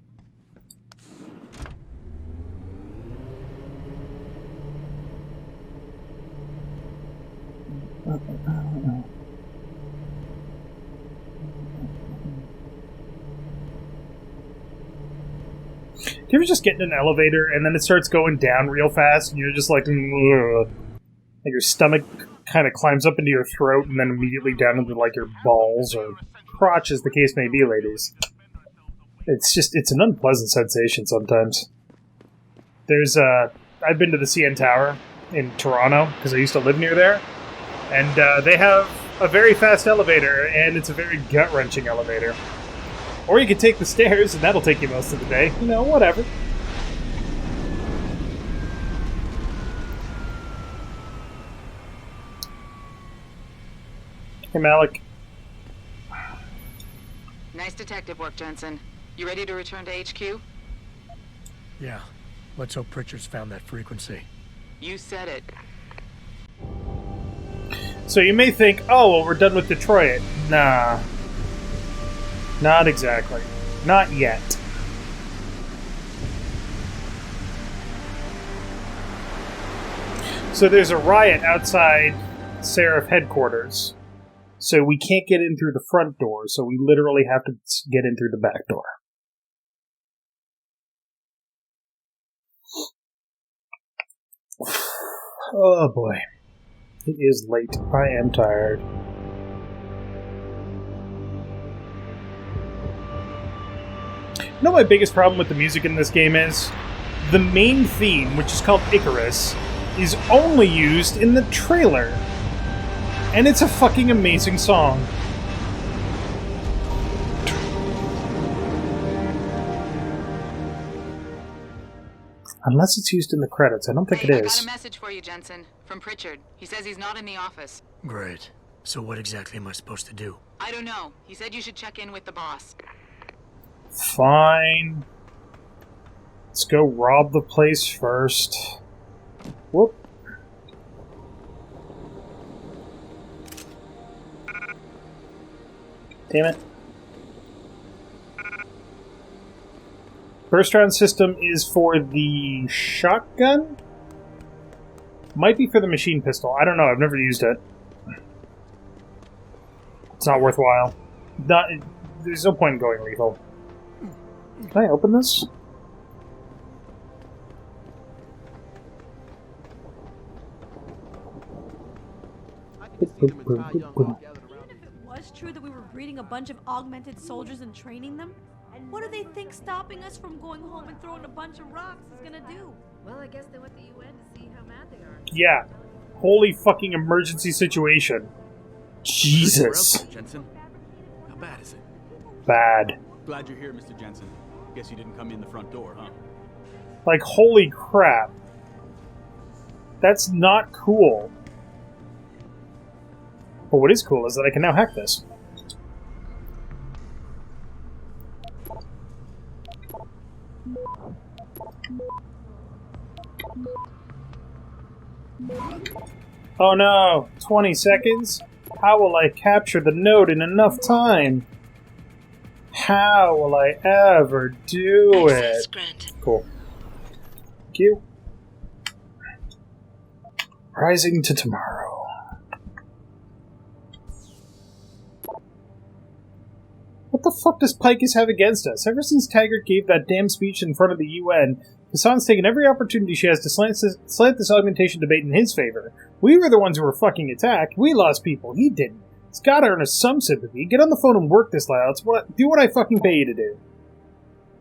Do you ever just get in an elevator and then it starts going down real fast and you're just like, ugh. Like your stomach kind of climbs up into your throat and then immediately down into like your balls or crotch, as the case may be, ladies. It's an unpleasant sensation sometimes. There's I've been to the CN Tower in Toronto because I used to live near there, and they have a very fast elevator, and it's a very gut-wrenching elevator. Or you could take the stairs, and that'll take you most of the day. You know, whatever. Hey, Malik. Nice detective work, Jensen. You ready to return to HQ? Yeah. Let's hope Pritchard's found that frequency. You said it. So you may think, oh, well, we're done with Detroit. Nah. Not exactly. Not yet. So there's a riot outside Seraph headquarters. So we can't get in through the front door, so we literally have to get in through the back door. Oh boy. It is late. I am tired. You know what my biggest problem with the music in this game is? The main theme, which is called Icarus, is only used in the trailer. And it's a fucking amazing song. Unless it's used in the credits. I don't think it is. I got a message for you, Jensen. From Pritchard. He says he's not in the office. Great. So what exactly am I supposed to do? I don't know. He said you should check in with the boss. Fine. Let's go rob the place first. Whoop. Damn it. Burst round system is for the shotgun? Might be for the machine pistol. I don't know. I've never used it. It's not worthwhile. There's no point in going lethal. Can I open this? Even if it was true that we were breeding a bunch of augmented soldiers and training them, what do they think stopping us from going home and throwing a bunch of rocks is gonna do? Well, I guess they went to UN to see how mad they are. Yeah. Holy fucking emergency situation. Jesus. Jensen, how bad is it? Bad. Glad you're here, Mr. Jensen. Guess you didn't come in the front door, huh? Like, holy crap. That's not cool. But what is cool is that I can now hack this. Oh no! 20 seconds? How will I capture the node in enough time? How will I ever do it? Cool. Thank you. Rising to tomorrow. What the fuck does Picus have against us? Ever since Taggart gave that damn speech in front of the UN, Hassan's taken every opportunity she has to slant this augmentation debate in his favor. We were the ones who were fucking attacked. We lost people. He didn't. It's gotta earn us some sympathy. Get on the phone and work this loud. Do what I fucking pay you to do.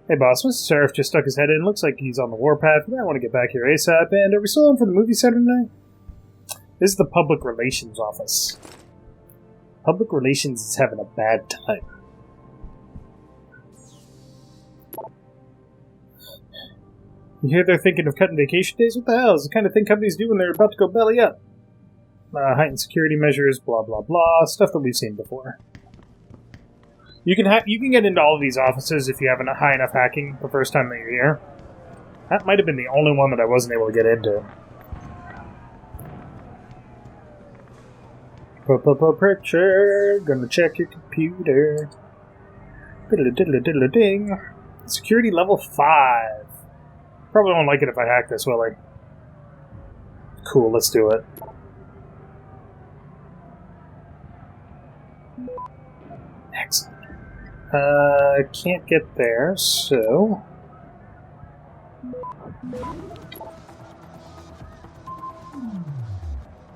Hey boss, Mr. Seraph just stuck his head in. Looks like he's on the warpath. I want to get back here ASAP. And are we still on for the movie Saturday night? This is the Public Relations Office. Public Relations is having a bad time. You hear they're thinking of cutting vacation days? What the hell? It's the kind of thing companies do when they're about to go belly up. Heightened security measures, blah blah blah, stuff that we've seen before. You can get into all of these offices if you have a high enough hacking the first time that you're here. That might have been the only one that I wasn't able to get into. Pritchard, gonna check your computer. Diddle diddle diddle ding. Security level 5. Probably won't like it if I hack this, will I? Cool, let's do it. Excellent. Can't get there, so...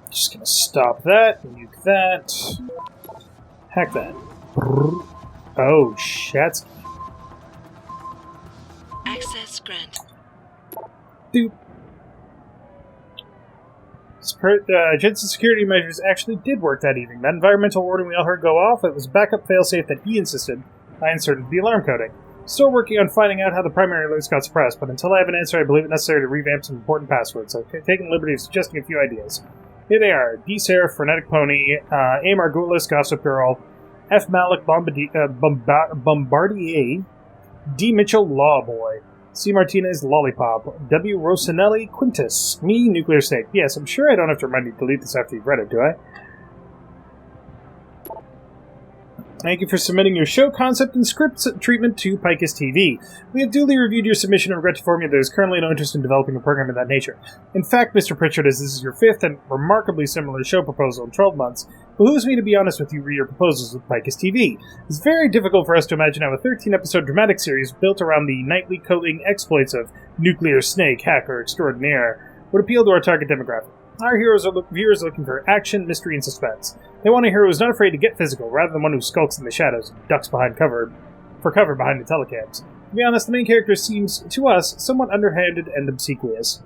Just gonna stop that, nuke that. Hack that. Oh, Shatsky. Access granted. Doop. Jensen's security measures actually did work that evening. That environmental warning we all heard go off, it was a backup failsafe that he insisted I inserted the alarm coding. Still working on finding out how the primary alerts got suppressed, but until I have an answer, I believe it necessary to revamp some important passwords. I've taken the liberty of suggesting a few ideas. Here they are. D. Seraph, Frenetic Pony, A. Margulis, Gossip Girl, F. Malik, Bombardier, D. Mitchell, Lawboy, C. Martinez, Lollipop, W. Rosinelli, Quintus, me, Nuclear Snake. Yes, I'm sure I don't have to remind you to delete this after you've read it, do I? Thank you for submitting your show concept and script treatment to Picus TV. We have duly reviewed your submission and regret to inform you there is currently no interest in developing a program of that nature. In fact, Mr. Pritchard, as this is your fifth and remarkably similar show proposal in 12 months, it behooves me to be honest with you re your proposals with Picus TV. It's very difficult for us to imagine how a 13-episode dramatic series built around the nightly coding exploits of Nuclear Snake, hacker extraordinaire, would appeal to our target demographic. Our viewers are looking for action, mystery, and suspense. They want a hero who's not afraid to get physical, rather than one who skulks in the shadows and ducks behind cover behind the telecams. To be honest, the main character seems, to us, somewhat underhanded and obsequious.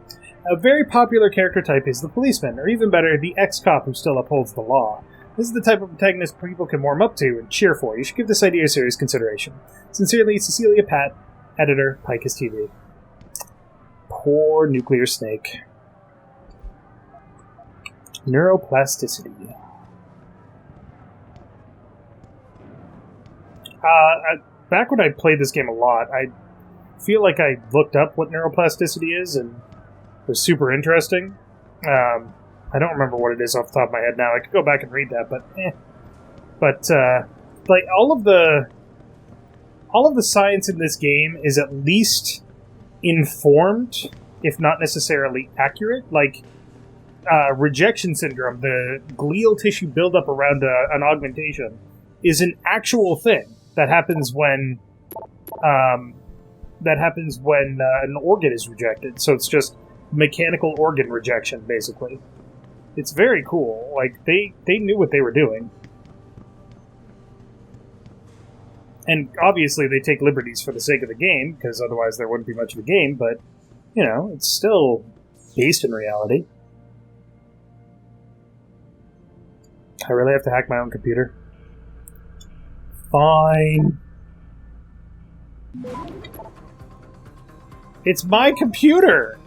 A very popular character type is the policeman, or even better, the ex-cop who still upholds the law. This is the type of protagonist people can warm up to and cheer for. You should give this idea serious consideration. Sincerely, Cecilia Pat, editor, Picus TV. Poor Nuclear Snake. Neuroplasticity. Back when I played this game a lot, I feel like I looked up what neuroplasticity is, and it was super interesting. I don't remember what it is off the top of my head now. I could go back and read that, but like all of the science in this game is at least informed, if not necessarily accurate. Like rejection syndrome, the glial tissue buildup around an augmentation, is an actual thing that happens when an organ is rejected. So it's just mechanical organ rejection, basically. It's very cool. Like, they knew what they were doing. And obviously they take liberties for the sake of the game, because otherwise there wouldn't be much of a game, but, you know, it's still based in reality. I really have to hack my own computer? Fine. It's my computer!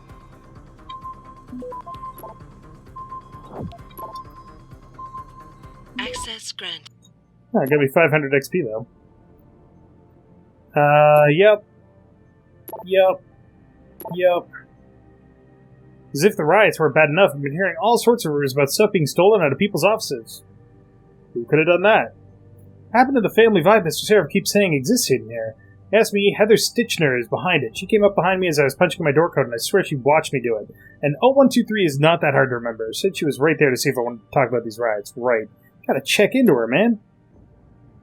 Access grant. Oh, I got me 500 XP, though. Yep. As if the riots weren't bad enough, I've been hearing all sorts of rumors about stuff being stolen out of people's offices. Who could have done that? What happened to the family vibe Mr. Seraph keeps saying exists in here? He asked me, Heather Stitchner is behind it. She came up behind me as I was punching my door code, and I swear she watched me do it. And 0123 is not that hard to remember. Said she was right there to see if I wanted to talk about these riots. Right. Gotta check into her, man.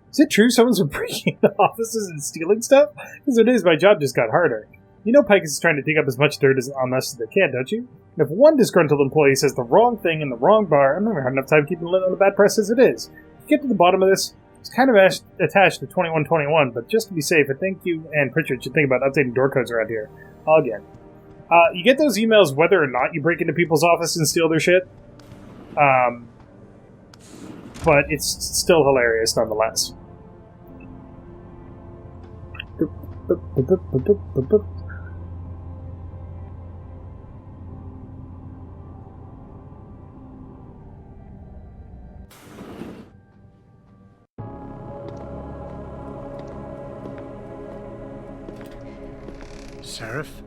Is it true someone's been breaking into offices and stealing stuff? Because it is, my job just got harder. You know Picus is trying to dig up as much dirt on us as they can, don't you? And if one disgruntled employee says the wrong thing in the wrong bar, I'm never had enough time keeping lid on the bad press as it is. To get to the bottom of this, it's kind of attached to 2121, but just to be safe, I think you and Pritchard should think about updating door codes around here. Again. You get those emails whether or not you break into people's office and steal their shit. But it's still hilarious nonetheless. Seraph?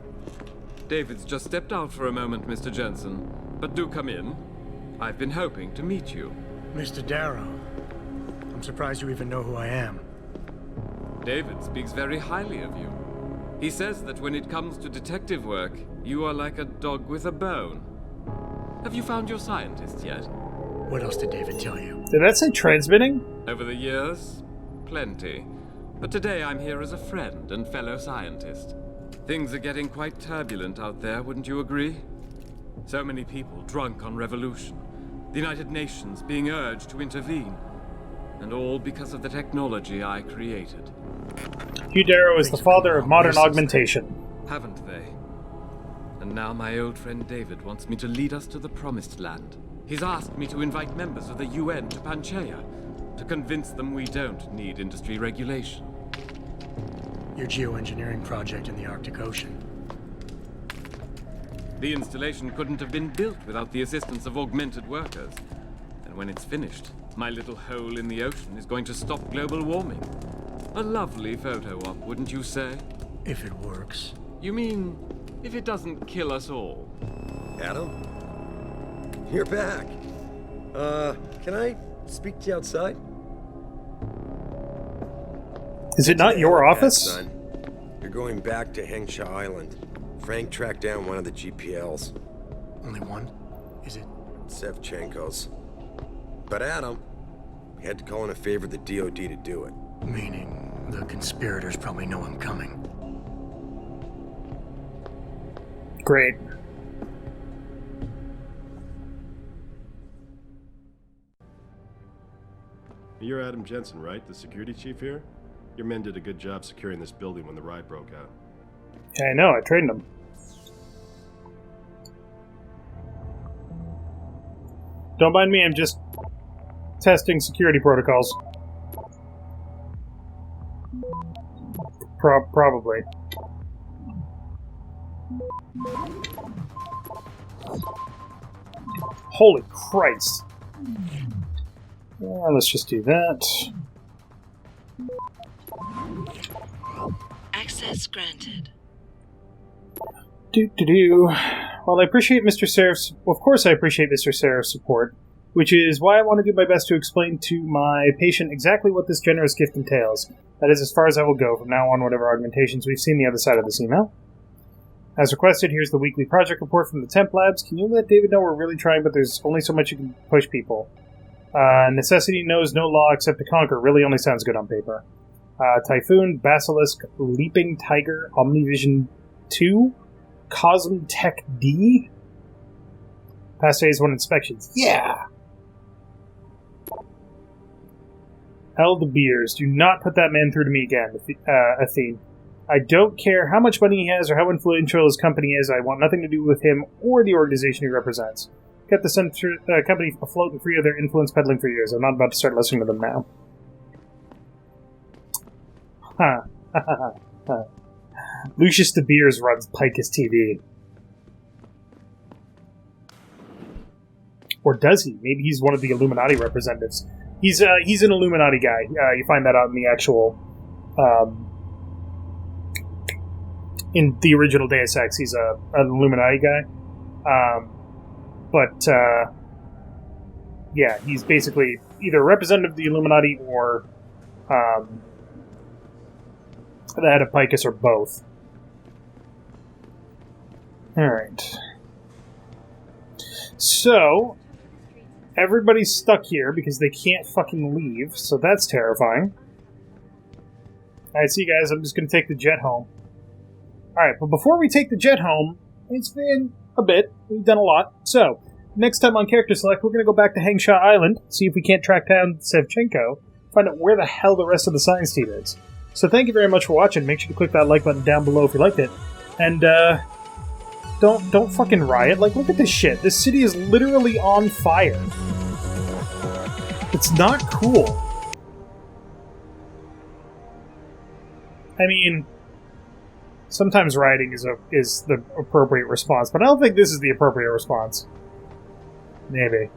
David's just stepped out for a moment, Mr. Jensen. But do come in. I've been hoping to meet you. Mr. Darrow, I'm surprised you even know who I am. David speaks very highly of you. He says that when it comes to detective work, you are like a dog with a bone. Have you found your scientist yet? What else did David tell you? Did that say transmitting? Over the years, plenty. But today I'm here as a friend and fellow scientist. Things are getting quite turbulent out there, wouldn't you agree? So many people drunk on revolution. The United Nations being urged to intervene. And all because of the technology I created. Hugh Darrow is the father of modern augmentation. Haven't they? And now my old friend David wants me to lead us to the Promised Land. He's asked me to invite members of the UN to Panchaea, to convince them we don't need industry regulation. Your geoengineering project in the Arctic Ocean. The installation couldn't have been built without the assistance of augmented workers. And when it's finished, my little hole in the ocean is going to stop global warming. A lovely photo op, wouldn't you say? If it works. You mean, if it doesn't kill us all? Adam? You're back. Can I speak to you outside? Is it not your office? Son. You're going back to Hengsha Island. Frank tracked down one of the GPLs. Only one? Is it? Sevchenko's. But Adam, we had to call in a favor of the DOD to do it. Meaning the conspirators probably know I'm coming. Great. You're Adam Jensen, right? The security chief here? Your men did a good job securing this building when the riot broke out. Yeah, I know. I trained them. Don't mind me. I'm just testing security protocols. Probably. Holy Christ. Let's just do that. Access granted. Well, I appreciate Mr. Seraph's... Of course I appreciate Mr. Seraph's support, which is why I want to do my best to explain to my patient exactly what this generous gift entails. That is as far as I will go from now on, whatever augmentations we've seen the other side of this email. As requested, here's the weekly project report from the Temp Labs. Can you let David know we're really trying, but there's only so much you can push people? Necessity knows no law except to conquer. Really only sounds good on paper. Typhoon, Basilisk, Leaping Tiger, Omnivision 2, Cosm Tech D. Past phase 1 inspections. Yeah! Hell the beers. Do not put that man through to me again, Athene. I don't care how much money he has or how influential his company is. I want nothing to do with him or the organization he represents. Kept the company afloat and free of their influence peddling for years. I'm not about to start listening to them now. Lucius De Beers runs Picus TV. Or does he? Maybe he's one of the Illuminati representatives. He's an Illuminati guy. You find that out in the actual... in the original Deus Ex, he's an Illuminati guy. Yeah, he's basically either a representative of the Illuminati or the head of Picus, or both. Alright. So, everybody's stuck here because they can't fucking leave, so that's terrifying. Alright, see you guys, I'm just going to take the jet home. Alright, but before we take the jet home, it's been a bit. We've done a lot. So, next time on Character Select, we're going to go back to Hengsha Island, see if we can't track down Sevchenko, find out where the hell the rest of the science team is. So thank you very much for watching. Make sure to click that like button down below if you liked it. And, don't fucking riot. Like, look at this shit. This city is literally on fire. It's not cool. I mean... sometimes rioting is the appropriate response, but I don't think this is the appropriate response. Maybe.